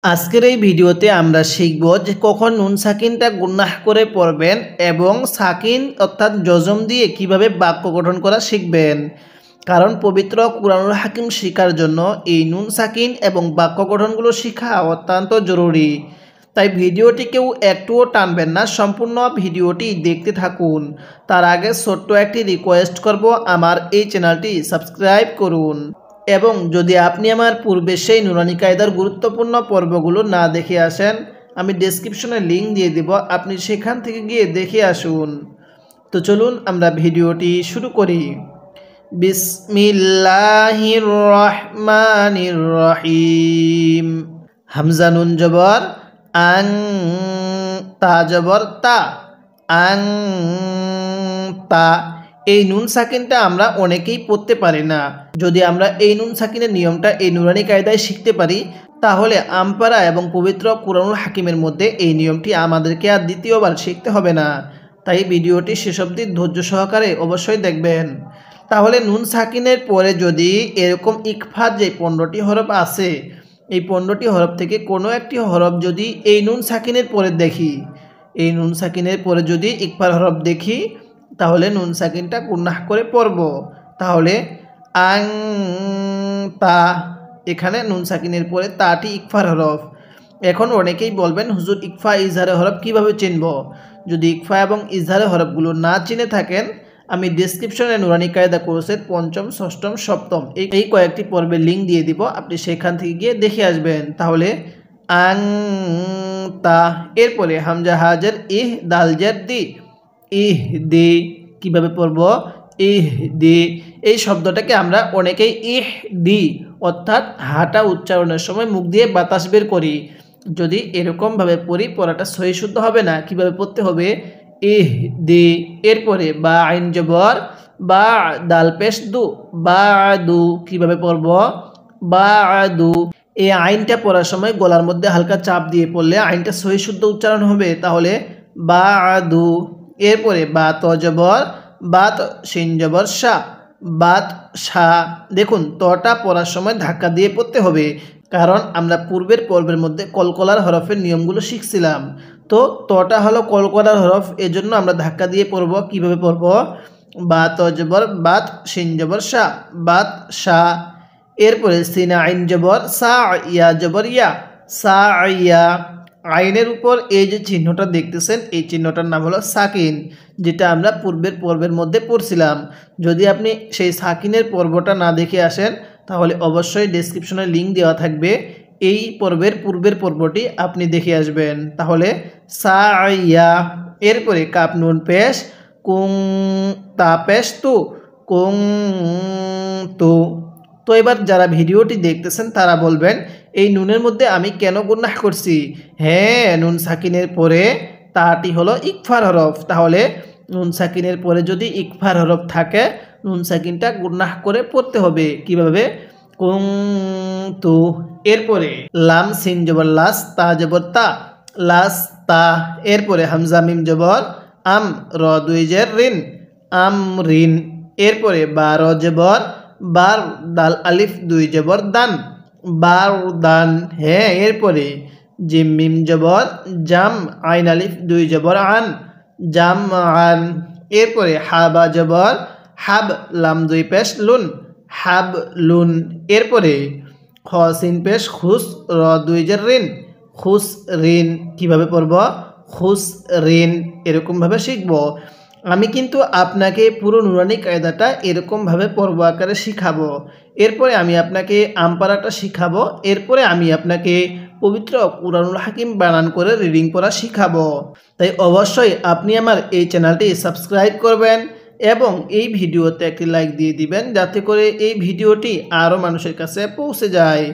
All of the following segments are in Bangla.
আজকের এই ভিডিওতে আমরা শিখব যে কখন নুন সাকিনটা গুন্নাহ করে পড়বেন এবং সাকিন অর্থাৎ জজম দিয়ে কিভাবে বাক্য গঠন করা শিখবেন। কারণ পবিত্র কুরআনুল হাকিম শেখার জন্য এই নুন সাকিন এবং বাক্য গঠনগুলো শেখা অত্যন্ত জরুরি। তাই ভিডিওটি কেউ একটুও টানবেন না, সম্পূর্ণ ভিডিওটি দেখতে থাকুন। তার আগে ছোট্ট একটি রিকোয়েস্ট করব, আমার এই চ্যানেলটি সাবস্ক্রাইব করুন এবং যদি আপনি আমার পূর্বে সেই নুরানি কায়দার গুরুত্বপূর্ণ পর্বগুলো না দেখে আসেন, আমি ডেসক্রিপশনে লিঙ্ক দিয়ে দেব, আপনি সেখান থেকে গিয়ে দেখে আসুন। তো চলুন আমরা ভিডিওটি শুরু করি। বিসমিল্লাহির রহমানির রহিম। হামজা নুন জবর আং, তা জবর তা, আং তা। এই নুন সাকিনটা আমরা অনেকেই পড়তে পারি না। যদি আমরা এই নুন সাকিনের নিয়মটা এই নুরানি কায়দায় শিখতে পারি, তাহলে আমপারা এবং পবিত্র কুরআনুল হাকিমের মধ্যে এই নিয়মটি আমাদেরকে আর দ্বিতীয়বার শিখতে হবে না। তাই ভিডিওটি শেষ অবধি ধৈর্য সহকারে অবশ্যই দেখবেন। তাহলে নুন সাকিনের পরে যদি এরকম ইকফার যে 15টি হরফ আছে, এই 15টি হরফ থেকে কোনো একটি হরফ যদি এই নুন সাকিনের পরে দেখি, এই নুন সাকিনের পরে যদি ইকফার হরফ দেখি, তাহলে নুন সাকিনটা গুন্নাহ করে পড়ব। তাহলে আং তা, এখানে নুন সাকিনের পরে তাটি ইকফার হরফ। এখন অনেকেই বলবেন, হুজুর ইকফা ইজহারের হরফ কিভাবে চিনব? যদি ইকফা এবং ইজহারের হরফগুলো না চিনে থাকেন, আমি ডেসক্রিপশনে নুরানি কায়দা কোর্সের 5ম, 6ম, 7ম এই কয়েকটি পর্বের লিঙ্ক দিয়ে দিব, আপনি সেখান থেকে গিয়ে দেখে আসবেন। তাহলে আং তা, এরপরে হামজা হাজের ইহ, দাল জের দি, ইহ দি। কীভাবে পড়ব? ইহ দি। এই শব্দটাকে আমরা অনেকেই ইহ দি অর্থাৎ হাঁটা উচ্চারণের সময় মুখ দিয়ে বাতাস বের করি। যদি এরকমভাবে পড়ি, পড়াটা সহি শুদ্ধ হবে না। কিভাবে পড়তে হবে? ইহ দি। এরপরে বা আইন জবর বা, দাল পেশ দু, বা দু। কীভাবে পড়ব? বা দু। এই আইনটা পড়ার সময় গলার মধ্যে হালকা চাপ দিয়ে পড়লে আইনটা সহি শুদ্ধ উচ্চারণ হবে। তাহলে বা দু। এরপরে বা ত জবর বাত, শিন জবর শা, বাত শা। দেখুন, তটা পড়ার সময় ধাক্কা দিয়ে পড়তে হবে, কারণ আমরা পূর্বের পর্বের মধ্যে কলকলার হরফের নিয়মগুলো শিখছিলাম। তো তটা হলো কলকলার হরফ, এজন্য আমরা ধাক্কা দিয়ে পড়ব। কিভাবে পড়ব? বাত জবর বাত, শিন জবর শা, বাত শা। এরপরে সিনা আইন জবর সা, ইয়া জবর ইয়া, সা ইয়া। আইনের উপর এই যে চিহ্নটা দেখতেছেন, এই চিহ্নটার নাম হলো সাকিন, যেটা আমরা পূর্বের পর্বের মধ্যে পড়ছিলাম। যদি আপনি সেই সাকিনের পর্বটা না দেখে আসেন, তাহলে অবশ্যই ডেসক্রিপশনে লিঙ্ক দেওয়া থাকবে, এই পর্বের পূর্বের পর্বটি আপনি দেখে আসবেন। তাহলে সা ইয়া। এরপরে কাপ নুন পেশ কুং, তা পেশ তু, কুং তু। তো এবার যারা ভিডিওটি দেখতেছেন তারা বলবেন, এই নুনের মধ্যে আমি কেন গুন্নাহ করছি? হ্যাঁ, নুন সাকিনের পরে তাটি হলো ইকফার হরফ। তাহলে নুন সাকিনের পরে যদি ইকফার হরফ থাকে, নুন সাকিনটা গুন্নাহ করে পড়তে হবে। কিভাবে? কুং তু। এরপরে লাম সিন জবর লাস, তা জবর তা, লাস তা। এরপরে হামজা মিম জবর আম, র দুই জের রিন, আম রিন। এরপরে বা র জবর বার, দাল আলিফ দুই জবর দান, বার দান। হ্যাঁ, এরপরে জিম মিম জবর জাম, আইন আলিফ দুই জবর আন, জাম আন। এরপরে হাবা জবর হাব, লাম দুই পেশ লুন, হাব লুন। এরপরে খ সিন পেশ খুস, র দুই জের রিন, খুস রিন। কিভাবে পড়ব? খুস রিন। এরকমভাবে শিখব। আমি কিন্তু আপনাকে পুরো নুরানি কায়দাটা এরকমভাবে পর্ব আকারে শিখাবো। এরপরে আমি আপনাকে আমপারাটা শিখাবো। এরপরে আমি আপনাকে পবিত্র কুরআনুল হাকিম বানান করে রিডিং পড়া শিখাবো। তাই অবশ্যই আপনি আমার এই চ্যানেলটি সাবস্ক্রাইব করবেন এবং এই ভিডিওতে একটি লাইক দিয়ে দিবেন, যাতে করে এই ভিডিওটি আরও মানুষের কাছে পৌঁছে যায়।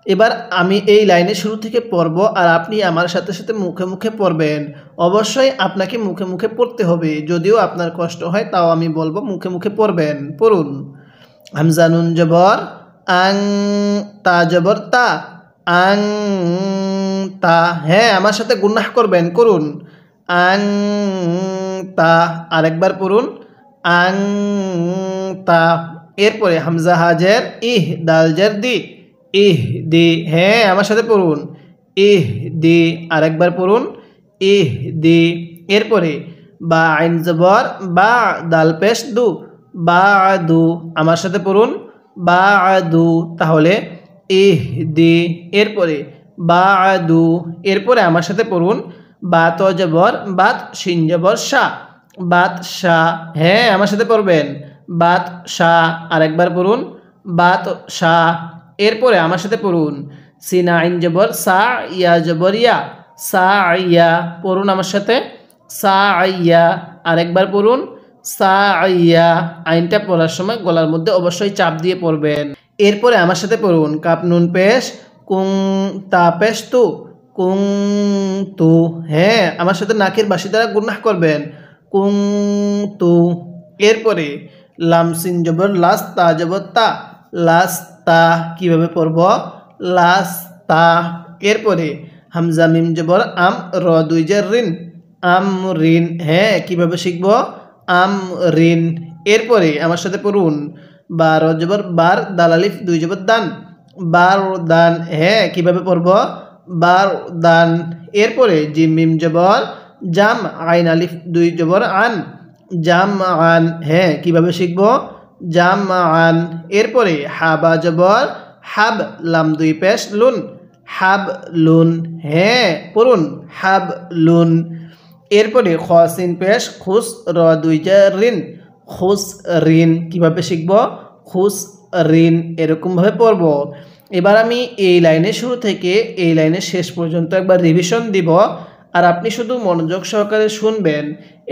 এবার আমি এই লাইনে শুরু থেকে পড়ব, আর আপনি আমার সাথে সাথে মুখে মুখে পড়বেন। অবশ্যই আপনাকে মুখে মুখে পড়তে হবে, যদিও আপনার কষ্ট হয় তাও আমি বলবো মুখে মুখে পড়বেন। পড়ুন। হামজা নুন জবর আং, তা জবর তা, আং তা। হ্যাঁ, আমার সাথে গুন্নাহ করবেন, করুন। আং তা। আরেকবার পড়ুন, আং তা। এরপরে হামজা হাজের ইহ, দাল জের দি, ইহ দি। হ্যাঁ, আমার সাথে পড়ুন, ইহদি, আরেকবার পড়ুন ইহদি। এরপরে বা আইন জবর বা, দাল পেশ দু, বাদু, আমার সাথে পড়ুন বাদু, তাহলে ইহদি। এরপরে বাদু, এরপরে আমার সাথে পড়ুন বা ত জবর বাত, শিন জবর শা, বাদশাহ। হ্যাঁ, আমার সাথে পড়বেন বাদশাহ, আরেকবার পড়ুন বাদশাহ। এরপরে আমার সাথে পড়ুন সিন আইন জবর সা, ইয়া জবর ইয়া, সা ইয়া, পড়ুন আমার সাথে সা ইয়া, আরেকবার পড়ুন সা ইয়া। আইনটা পড়ার সময় গলার মধ্যে অবশ্যই চাপ দিয়ে পড়বেন। এরপরে আমার সাথে পড়ুন কাপ নুন পেশ কুং, তা পেশ তু, কুং তু। হ্যাঁ, আমার সাথে নাকের বাসি দ্বারা গুনাহ করবেন কুং তু। এরপরে লাম সিন জবর লাস, তা জবর তা, লাস্তা, কিভাবে পড়ব লাস্তা। এরপরে হামজা মিম জবর আম, র দুই জের রিন, আম রিন। হ্যাঁ, কিভাবে শিখব আম রিন। এরপরে আমার সাথে পড়ুন বা র জবর বার, দাল আলিফ দুই জবর দান, বার দান। হ্যাঁ, কিভাবে পড়ব বার দান। এরপরে জিম মিম জবর জাম, আইন আলিফ দুই জবর আন, জাম আন। হ্যাঁ, কিভাবে শিখব জাম আন। এরপরে হাবা জবর হাব, লাম দুই পেশ লুন, হাব লুন। হ্যাঁ, পড়ুন হাব লুন। এরপরে খ সিন পেশ খুস, র দুই জের রিন, খুস রিন। কিভাবে শিখব খুস রিন, এরকমভাবে পড়ব। এবার আমি এই লাইনের শুরু থেকে এই লাইনের শেষ পর্যন্ত একবার রিভিশন দিব, আর আপনি শুধু মনোযোগ সহকারে শুনবেন।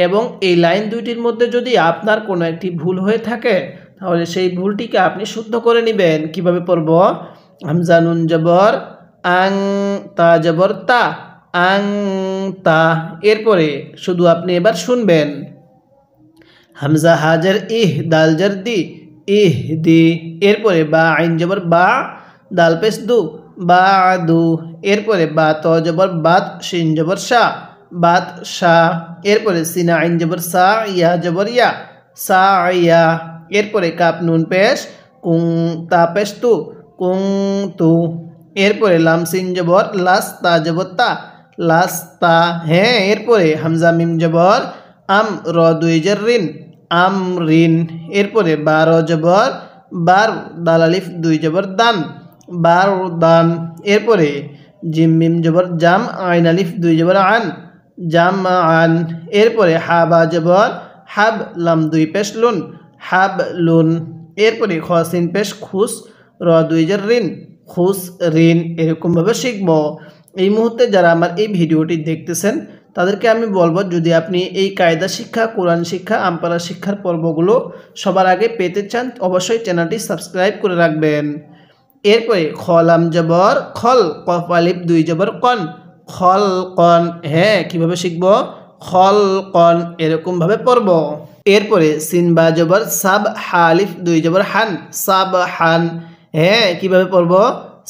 এবং এই লাইন দুইটির মধ্যে যদি আপনার কোনো একটি ভুল হয়ে থাকে তাহলে সেই ভুলটিকে আপনি শুদ্ধ করে নেবেন। কিভাবে পড়ব হামজা নুন জবর আং, তা জবর তা, আং তা। এরপরে শুধু আপনি এবার শুনবেন হামজা হাজার ইহ, দাল জার দি, ইহ দি। এরপরে বা আইন জবর বা, দাল পেশ দু, বা দু। এরপরে বা ত জবর বাত, শিন জবর শা, বাত শা। এরপরে সিনা আইন জবর সা, ইয়া জবর ইয়া, সা ইয়া। এরপরে কাপ নুন পেশ কুং, তা পেশ তু, কুং তু। এরপরে লাম সিন জবর লাস, তা জবর তা, লাস্তা। হ্যাঁ, এরপরে হামজা মিম জবর আম, র দুই জের রিন, আম রিন। এরপরে বার জবর বার, দাল আলিফ দুই জবর দান, বার দান। এরপরে জিম মিম জবর জাম, আইন আলিফ দুই জবর আন, জাম আন। এরপরে হাবা জবর হাব, লাম দুই পেশ লুন, হাব লুন। এরপরে খ সিন পেশ খুস, র দুই জের রিন, খুস রিন। এরকমভাবে শিখব। এই মুহূর্তে যারা আমার এই ভিডিওটি দেখতেছেন তাদেরকে আমি বলবো, যদি আপনি এই কায়দা শিক্ষা, কোরআন শিক্ষা, আমপারা শিক্ষার পর্বগুলো সবার আগে পেতে চান অবশ্যই চ্যানেলটি সাবস্ক্রাইব করে রাখবেন। এরপরে খলাম জবর খল, কফ আলিফ দুই জবর কন, খল কন। হ্যাঁ, কিভাবে শিখব খল কন, এরকমভাবে পড়ব। এরপরে সিন বা জবর সাব, হা আলিফ দুই জবর হান, সাব হান। হ্যাঁ, কিভাবে পড়ব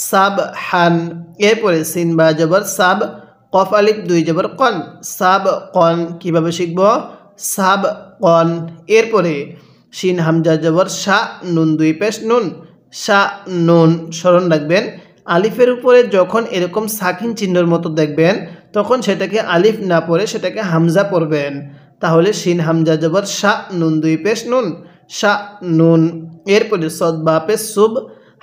সাব হান। এরপরে সিন বা জবর সাব, কফ আলিফ দুই জবর কন, সাব কন। কিভাবে শিখব সাব কন। এরপরে শিন হামজা জবর শা, নুন দুই পেশ নুন, শা নুন। স্মরণ রাখবেন আলিফের উপরে যখন এরকম সাকিন চিহ্নের মতো দেখবেন তখন সেটাকে আলিফ না পড়ে সেটাকে হামজা পড়বেন। তাহলে শিন হামজা জবর শা, নুন দুই পেশ নুন, শা নুন। এরপরে সদ বা পেশ সুব,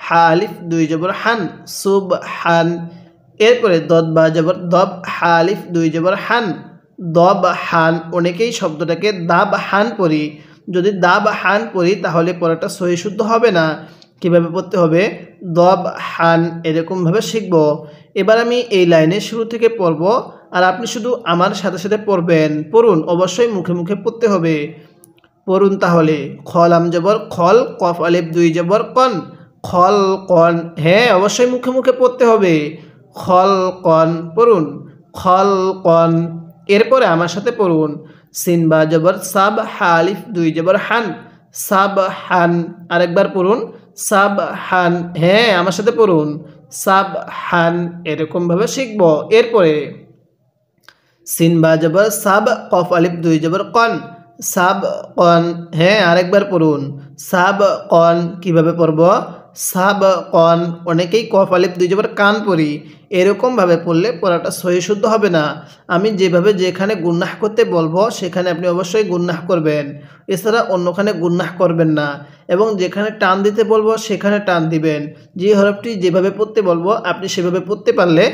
হা আলিফ দুই জবর হান, সুব হান। এরপরে দদ বা জবর দব, হা আলিফ দুই জবর হান, দব হান। অনেকেই শব্দটাকে দাব হান পড়ি, যদি দাব হান পড়ি তাহলে পড়াটা সহি শুদ্ধ হবে না। কীভাবে পড়তে হবে দব হান, এরকমভাবে শিখব। এবার আমি এই লাইনের শুরু থেকে পড়ব, আর আপনি শুধু আমার সাথে সাথে পড়বেন। পড়ুন, অবশ্যই মুখে মুখে পড়তে হবে। পড়ুন তাহলে খলাম জবর খল, কফ আলিফ দুই জবর কন, খল কন। হ্যাঁ, অবশ্যই মুখে মুখে পড়তে হবে খল কন। পড়ুন খল কন। এরপরে আমার সাথে পড়ুন সিন বা জবর সাব, হা আলিফ দুই জবর হান, সাব হান। আরেকবার পড়ুন সাব হান। হ্যাঁ, আমার সাথে পড়ুন সাব হান, এরকমভাবে শিখব। এরপরে সিন বা জবর সাব, কফ আলিফ দুই জবর কন, সাব কন। হ্যাঁ, আরেকবার পড়ুন সাব কন। কিভাবে পড়ব সাবকন, অনেকেই কফ আলিফ দুই জবর কান পড়ি, এরকমভাবে পড়লে পড়াটা সহি শুদ্ধ হবে না। আমি যেভাবে যেখানে গুন্নাহ করতে বলবো সেখানে আপনি অবশ্যই গুন্নাহ করবেন, এছাড়া অন্যখানে গুন্নাহ করবেন না। এবং যেখানে টান দিতে বলবো সেখানে টান দিবেন। যে হরফটি যেভাবে পড়তে বলবো আপনি সেভাবে পড়তে পারলে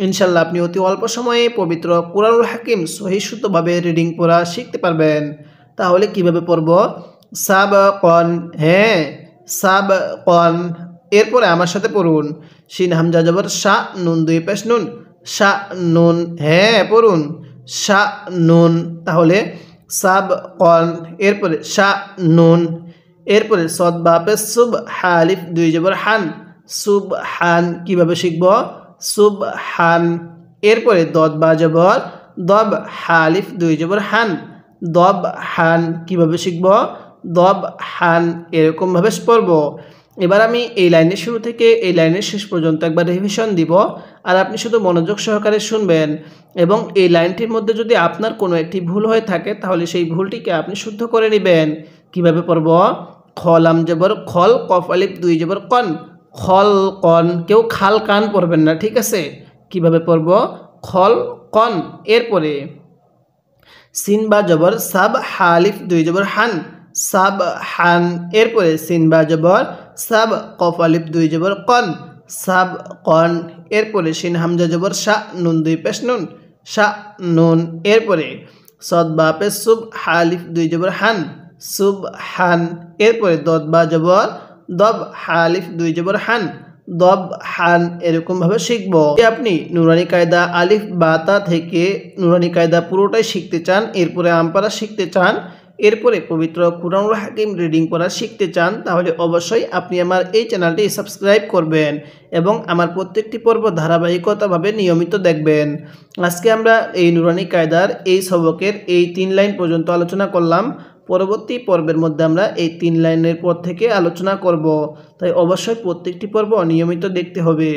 ইনশাল্লাহ আপনি অতি অল্প সময়ে পবিত্র কুরআনুল হাকিম সহি শুদ্ধভাবে রিডিং পড়া শিখতে পারবেন। তাহলে কিভাবে পড়ব? সাবকন, হ্যাঁ সাবকন। এরপরে আমার সাথে পড়ুন, শিন হামজা জবর শা, নুন দুই পেশ নুন, শা নুন, হ্যাঁ পড়ুন শা নুন। তাহলে সাবকন। এরপরে শা নুন। এরপরে সদ বা পেশ সুব, হালিফ দুই জবর হান, সুব হান। কিভাবে শিখব? সুব হান। এরপরে দদ বা জবর দব, হালিফ দুই জবর হান, দব হান। কিভাবে শিখব? দব হান। এরকমভাবে পড়ব। এবার আমি এই লাইনের শুরু থেকে এই লাইনের শেষ পর্যন্ত একবার রিভিশন দিব, আর আপনি শুধু মনোযোগ সহকারে শুনবেন। এবং এই লাইনটির মধ্যে যদি আপনার কোনো একটি ভুল হয়ে থাকে তাহলে সেই ভুলটিকে আপনি শুদ্ধ করে নেবেন। কিভাবে পড়ব? খলাম জবর খল, কফ আলিফ দুই জবর কন, খল কন। কেউ খাল কান পড়বেন না, ঠিক আছে? কিভাবে পড়ব? খল কন। এরপরে সিন বা জবর সাব, হালিফ দুই জবর হান, সাব হান। এরপরে সিন বা জবর সাব, কফ আলিফ দুই জবর কন, সাব কন। এরপরে শিন হামজা জবর শা, নুন দুই পেশ নুন, শা নুন। এরপরে সদ বা পেশ সুব, হালিফ দুই জবর হান, সুব হান। এরপরে দদ বা জবর দব, হালিফ দুই জবর হান, দব হান। এরকমভাবে শিখব। আপনি নুরানি কায়দা আলিফ বা তা থেকে নুরানি কায়দা পুরোটাই শিখতে চান, এরপরে আমপারা শিখতে চান, এরপরে পবিত্র কুরআনুল হাকিম রিডিং পড়া শিখতে চান, তাহলে অবশ্যই আপনি আমার এই চ্যানেলটি সাবস্ক্রাইব করবেন এবং আমার প্রত্যেকটি পর্ব ধারাবাহিকতাভাবে নিয়মিত দেখবেন। আজকে আমরা এই নুরানি কায়দার এই সবকের এই 3 লাইন পর্যন্ত আলোচনা করলাম। পরবর্তী পর্বের মধ্যে আমরা এই 3 লাইনের পর থেকে আলোচনা করব, তাই অবশ্যই প্রত্যেকটি পর্ব নিয়মিত দেখতে হবে।